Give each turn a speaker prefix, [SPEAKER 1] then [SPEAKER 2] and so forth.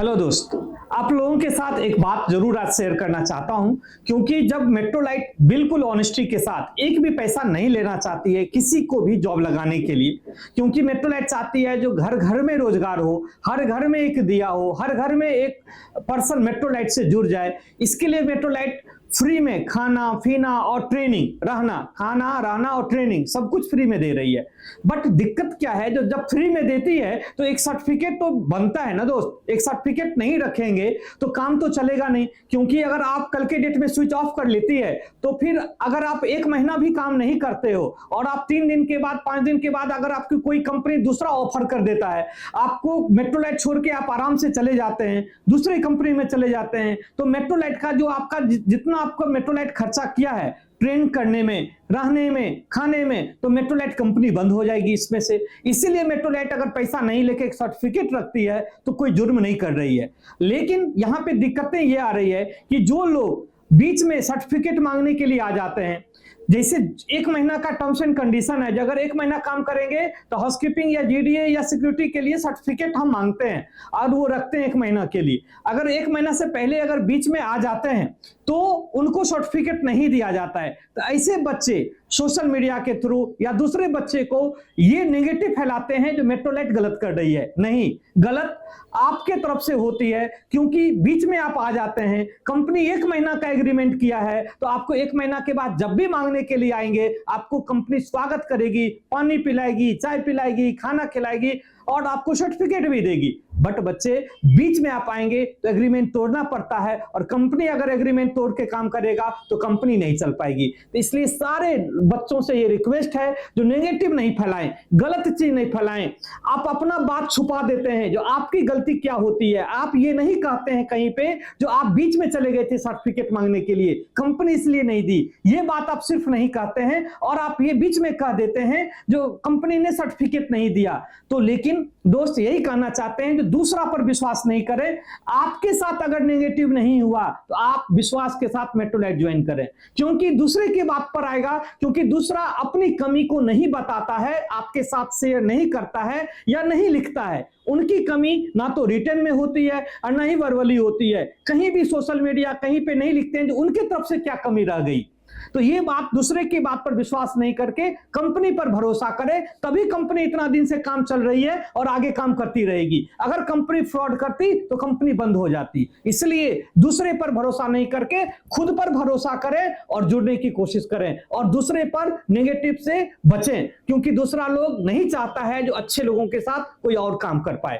[SPEAKER 1] Hello दोस्त, आप लोगों के साथ एक बात जरूर आज शेयर करना चाहता हूं, क्योंकि जब मेट्रोलाइट बिल्कुल ऑनेस्टी के साथ एक भी पैसा नहीं लेना चाहती है किसी को भी जॉब लगाने के लिए, क्योंकि मेट्रोलाइट चाहती है जो घर घर में रोजगार हो, हर घर में एक दिया हो, हर घर में एक पर्सन मेट्रोलाइट से जुड़ जाए। इसके लिए मेट्रोलाइट फ्री में खाना पीना और ट्रेनिंग, रहना और ट्रेनिंग सब कुछ फ्री में दे रही है। बट दिक्कत क्या है, जो जब फ्री में देती है तो एक सर्टिफिकेट तो बनता है ना दोस्त। एक सर्टिफिकेट नहीं रखेंगे तो काम तो चलेगा नहीं, क्योंकि अगर आप कल के डेट में स्विच ऑफ कर लेती है तो फिर अगर आप एक महीना भी काम नहीं करते हो और आप 3 दिन के बाद 5 दिन के बाद अगर आपकी कोई कंपनी दूसरा ऑफर कर देता है, आपको मेट्रोलाइट छोड़ के आप आराम से चले जाते हैं, दूसरी कंपनी में चले जाते हैं, तो मेट्रोलाइट का जो आपका जितना आपको मेट्रोलाइट खर्चा किया है ट्रेन करने में, रहने में, खाने में, तो मेट्रोलाइट कंपनी बंद हो जाएगी इसमें से। इसीलिए मेट्रोलाइट अगर पैसा नहीं लेके एक सर्टिफिकेट रखती है तो कोई जुर्म नहीं कर रही है। लेकिन यहां पे दिक्कतें ये आ रही है कि जो लोग बीच में सर्टिफिकेट मांगने के लिए आ जाते हैं, जैसे 1 महीना का टर्म्स एंड कंडीशन है, अगर 1 महीना काम करेंगे तो हाउसकीपिंग या जीडीए या सिक्योरिटी के लिए सर्टिफिकेट हम मांगते हैं और वो रखते हैं 1 महीना के लिए। अगर 1 महीना से पहले अगर बीच में आ जाते हैं तो उनको सर्टिफिकेट नहीं दिया जाता है। तो ऐसे बच्चे सोशल मीडिया के थ्रू या दूसरे बच्चे को ये नेगेटिव फैलाते हैं जो मेट्रोलाइट गलत कर रही है। नहीं, गलत आपके तरफ से होती है, क्योंकि बीच में आप आ जाते हैं। कंपनी 1 महीना का एग्रीमेंट किया है तो आपको 1 महीना के बाद जब भी मांगने के लिए आएंगे आपको कंपनी स्वागत करेगी, पानी पिलाएगी, चाय पिलाएगी, खाना खिलाएगी और आपको सर्टिफिकेट भी देगी। बट बच्चे बीच में आप आएंगे तो एग्रीमेंट तोड़ना पड़ता है, और कंपनी अगर एग्रीमेंट तोड़ के काम करेगा तो कंपनी नहीं चल पाएगी। तो इसलिए सारे बच्चों से ये रिक्वेस्ट है जो नेगेटिव नहीं फैलाएं, गलत चीज नहीं फैलाएं। आप अपना बात छुपा देते हैं, जो आपकी गलती क्या होती है आप ये नहीं कहते हैं कहीं पे, जो आप बीच में चले गए थे सर्टिफिकेट मांगने के लिए, कंपनी इसलिए नहीं दी, ये बात आप सिर्फ नहीं कहते हैं और आप ये बीच में कह देते हैं जो कंपनी ने सर्टिफिकेट नहीं दिया। तो लेकिन दोस्त यही कहना चाहते हैं, जो दूसरा पर विश्वास नहीं करें। आपके साथ अगर नेगेटिव नहीं हुआ तो आप विश्वास के साथ मेट्रोलाइट ज्वाइन करें, क्योंकि दूसरे की बात पर आएगा, क्योंकि दूसरा अपनी कमी को नहीं बताता है, आपके साथ शेयर नहीं करता है या नहीं लिखता है। उनकी कमी ना तो रिटर्न में होती है और ना ही वर्बली होती है, कहीं भी सोशल मीडिया कहीं पे नहीं लिखते हैं जो उनके तरफ से क्या कमी रह गई। तो ये बात, दूसरे की बात पर विश्वास नहीं करके कंपनी पर भरोसा करें, तभी कंपनी इतना दिन से काम चल रही है और आगे काम करती रहेगी। अगर कंपनी फ्रॉड करती तो कंपनी बंद हो जाती। इसलिए दूसरे पर भरोसा नहीं करके खुद पर भरोसा करें और जुड़ने की कोशिश करें, और दूसरे पर नेगेटिव से बचें, क्योंकि दूसरा लोग नहीं चाहता है जो अच्छे लोगों के साथ कोई और काम कर पाए।